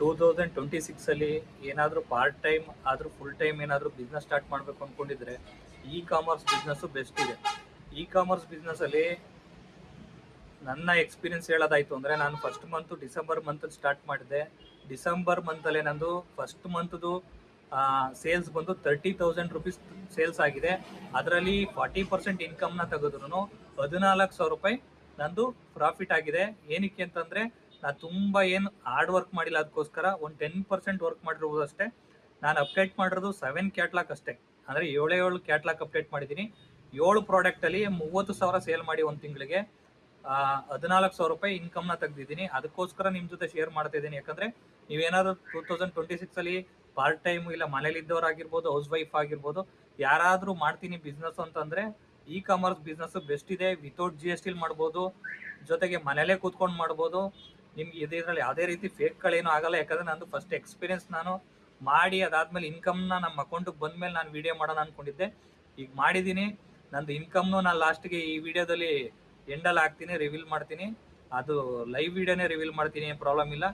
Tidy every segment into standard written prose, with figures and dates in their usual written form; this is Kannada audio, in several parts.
2026 ಏನಾದರೂ ಪಾರ್ಟ್ ಟೈಮ್ ಆದರೂ ಫುಲ್ ಟೈಮ್ ಏನಾದರೂ ಬಿಸ್ನೆಸ್ ಸ್ಟಾರ್ಟ್ ಮಾಡಬೇಕು ಅಂದ್ಕೊಂಡಿದ್ರೆ ಇ ಕಾಮರ್ಸ್ ಬಿಸ್ನೆಸ್ಸು ಬೆಸ್ಟ್ ಇದೆ. ಇ ಕಾಮರ್ಸ್ ಬಿಸ್ನೆಸ್ಸಲ್ಲಿ ನನ್ನ ಎಕ್ಸ್ಪೀರಿಯನ್ಸ್ ಹೇಳೋದಾಯಿತು ಅಂದರೆ, ನಾನು ಫಸ್ಟ್ ಮಂತು ಡಿಸೆಂಬರ್ ಮಂತಲ್ಲಿ ಸ್ಟಾರ್ಟ್ ಮಾಡಿದೆ. ಡಿಸೆಂಬರ್ ಮಂತಲ್ಲೇ ನಂದು ಫಸ್ಟ್ ಮಂತ್ದು ಸೇಲ್ಸ್ ಬಂದು 30,000 ರುಪೀಸ್ ಸೇಲ್ಸ್ ಆಗಿದೆ. ಅದರಲ್ಲಿ 40% ಇನ್ಕಮ್ನ ತೆಗೆದ್ರೂ 14,000 ರೂಪಾಯಿ ನಂದು ಪ್ರಾಫಿಟ್ ಆಗಿದೆ. ಏನಕ್ಕೆ ಅಂತಂದರೆ ನಾನು ತುಂಬ ಏನು ಹಾರ್ಡ್ ವರ್ಕ್ ಮಾಡಿಲ್ಲ, ಅದಕ್ಕೋಸ್ಕರ ಒಂದು 10% ವರ್ಕ್ ಮಾಡಿರ್ಬೋದು ಅಷ್ಟೇ. ನಾನು ಅಪ್ಡೇಟ್ ಮಾಡಿರೋದು 7 ಕ್ಯಾಟ್ಲಾಗ್ ಅಷ್ಟೇ, ಅಂದರೆ 7 ಕ್ಯಾಟ್ಲಾಗ್ ಅಪ್ಡೇಟ್ ಮಾಡಿದ್ದೀನಿ. 7 ಪ್ರಾಡಕ್ಟಲ್ಲಿ 30,000 ಸೇಲ್ ಮಾಡಿ ಒಂದು ತಿಂಗಳಿಗೆ 14,000 ರೂಪಾಯಿ ಇನ್ಕಮ್ನ ತೆಗೆದಿದ್ದೀನಿ. ಅದಕ್ಕೋಸ್ಕರ ನಿಮ್ಮ ಜೊತೆ ಶೇರ್ ಮಾಡ್ತಾ ಇದ್ದೀನಿ. ಯಾಕಂದರೆ ನೀವೇನಾದರೂ 2026 ಪಾರ್ಟ್ ಟೈಮು ಇಲ್ಲ ಮನೇಲಿದ್ದವರಾಗಿರ್ಬೋದು, ಹೌಸ್ ವೈಫ್ ಆಗಿರ್ಬೋದು, ಯಾರಾದರೂ ಮಾಡ್ತೀನಿ ಬಿಸ್ನೆಸ್ ಅಂತಂದರೆ ಇ ಕಾಮರ್ಸ್ ಬಿಸ್ನೆಸ್ಸು ಬೆಸ್ಟ್ ಇದೆ. ವಿತೌಟ್ GST ಮಾಡ್ಬೋದು, ಜೊತೆಗೆ ಮನೇಲೇ ಕೂತ್ಕೊಂಡು ಮಾಡ್ಬೋದು. ನಿಮ್ಗೆ ಇದರಲ್ಲಿ ಯಾವುದೇ ರೀತಿ ಫೇಕ್ಗಳೇನೂ ಆಗಲ್ಲ. ಯಾಕಂದರೆ ನಂದು ಫಸ್ಟ್ ಎಕ್ಸ್ಪೀರಿಯನ್ಸ್ ನಾನು ಮಾಡಿ ಅದಾದಮೇಲೆ ಇನ್ಕಮ್ನ ನಮ್ಮ ಅಕೌಂಟಿಗೆ ಬಂದಮೇಲೆ ನಾನು ವೀಡಿಯೋ ಮಾಡೋಣ ಅಂದ್ಕೊಂಡಿದ್ದೆ. ಈಗ ಮಾಡಿದ್ದೀನಿ. ನಂದು ಇನ್ಕಮ್ನು ನಾನು ಲಾಸ್ಟಿಗೆ ಈ ವಿಡಿಯೋದಲ್ಲಿ ಎಂಡಲ್ಲಿ ಹಾಕ್ತೀನಿ, ರಿವೀಲ್ ಮಾಡ್ತೀನಿ. ಅದು ಲೈವ್ ವಿಡಿಯೋನೇ ರಿವೀಲ್ ಮಾಡ್ತೀನಿ, ಏನು ಪ್ರಾಬ್ಲಮ್ ಇಲ್ಲ.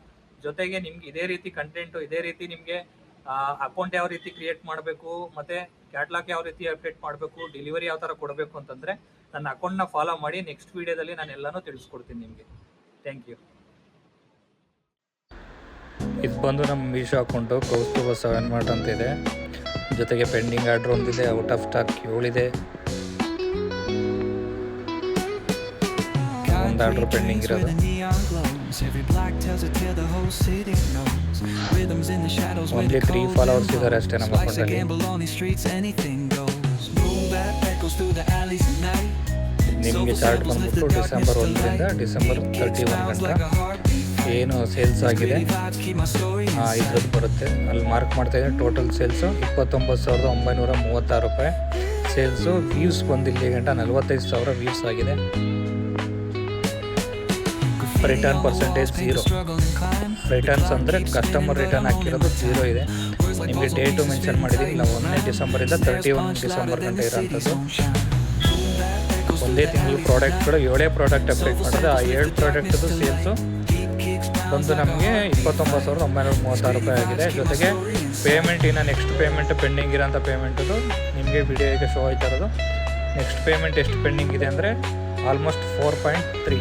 ಜೊತೆಗೆ ನಿಮ್ಗೆ ಇದೇ ರೀತಿ ಕಂಟೆಂಟು, ಇದೇ ರೀತಿ ನಿಮಗೆ ಅಕೌಂಟ್ ಯಾವ ರೀತಿ ಕ್ರಿಯೇಟ್ ಮಾಡಬೇಕು, ಮತ್ತು ಕ್ಯಾಟ್ಲಾಗ್ ಯಾವ ರೀತಿ ಅಪ್ಡೇಟ್ ಮಾಡಬೇಕು, ಡೆಲಿವರಿ ಯಾವ ಥರ ಕೊಡಬೇಕು ಅಂತಂದರೆ ನನ್ನ ಅಕೌಂಟ್ನ ಫಾಲೋ ಮಾಡಿ. ನೆಕ್ಸ್ಟ್ ವೀಡಿಯೋದಲ್ಲಿ ನಾನು ಎಲ್ಲನೂ ತಿಳಿಸ್ಕೊಡ್ತೀನಿ ನಿಮಗೆ. Thank you. ಇದು ಬಂದು ನಮ್ಮ ಮೀಶೋ ಅಕೌಂಟು ಕೌಸ್ತುಭ 7 ಮಾರ್ಟ್ ಅಂತ ಇದೆ. ಜೊತೆಗೆ ಪೆಂಡಿಂಗ್ ಆರ್ಡ್ರ್ ಒಂದಿದೆ, ಔಟ್ ಆಫ್ ಸ್ಟಾಕ್ 7 ಇದೆ, ಒಂದು ಆರ್ಡ್ರ್ ಪೆಂಡಿಂಗ್ ಇರೋದು. ಓನ್ಲಿ 3 ಫಾಲೋವರ್ಸ್ ಇದ್ದಾರೆ ಅಷ್ಟೇ ನಮ್ಮ ಅಕೌಂಟಲ್ಲಿ. ನಿಮಗೆ ಚಾರ್ಟ್ ಬಂದ್ಬಿಟ್ಟು ಡಿಸೆಂಬರ್ 1ರಿಂದ ಡಿಸೆಂಬರ್ 31 ಗಂಟ ಏನು ಸೇಲ್ಸ್ ಆಗಿದೆ ಇದ್ರದ್ದು ಬರುತ್ತೆ. ಅಲ್ಲಿ ಮಾರ್ಕ್ ಮಾಡ್ತಾ ಇದ್ದೀನಿ. ಟೋಟಲ್ ಸೇಲ್ಸು 29,936 ರೂಪಾಯಿ ಸೇಲ್ಸು. ವ್ಯೂಸ್ ಬಂದು ಇಲ್ಲಿ ಗಂಟ 45,000 ವ್ಯೂಸ್ ಆಗಿದೆ. Return percentage 0. ರಿಟರ್ನ್ಸ್ ಅಂದರೆ ಕಸ್ಟಮರ್ ರಿಟರ್ನ್ ಹಾಕಿರೋದು 0 ಇದೆ. ನಿಮಗೆ ಡೇಟು ಮೆನ್ಷನ್ ಮಾಡಿದ್ದೀನಿ. ನಾವು 1ನೇ ಡಿಸೆಂಬರಿಂದ 31 ಡಿಸೆಂಬರ್ ಗಂಟೆ ಇರೋಂಥದ್ದು. ಒಂದೇ ತಿಂಗಳು ಪ್ರಾಡಕ್ಟ್ಗಳು 7 ಪ್ರಾಡಕ್ಟ್ ಅಪ್ಡೇಟ್ ಮಾಡಿದ್ರೆ ಆ 7 ಪ್ರಾಡಕ್ಟ್ದು ಸೇಲ್ಸು ಬಂದು ನಮಗೆ 29,936 ರೂಪಾಯಿ ಆಗಿದೆ. ಜೊತೆಗೆ ಪೇಮೆಂಟ್ ಇನ್ನು ನೆಕ್ಸ್ಟ್ ಪೇಮೆಂಟ್ ಪೆಂಡಿಂಗ್ ಇರೋಂಥ ಪೇಮೆಂಟದು ನಿಮಗೆ ವಿಡಿಯೋಗೆ ಶೋ ಆಯ್ತಾ ಇರೋದು. ನೆಕ್ಸ್ಟ್ ಪೇಮೆಂಟ್ ಎಷ್ಟು ಪೆಂಡಿಂಗ್ ಇದೆ ಅಂದರೆ ಆಲ್ಮೋಸ್ಟ್ 4.3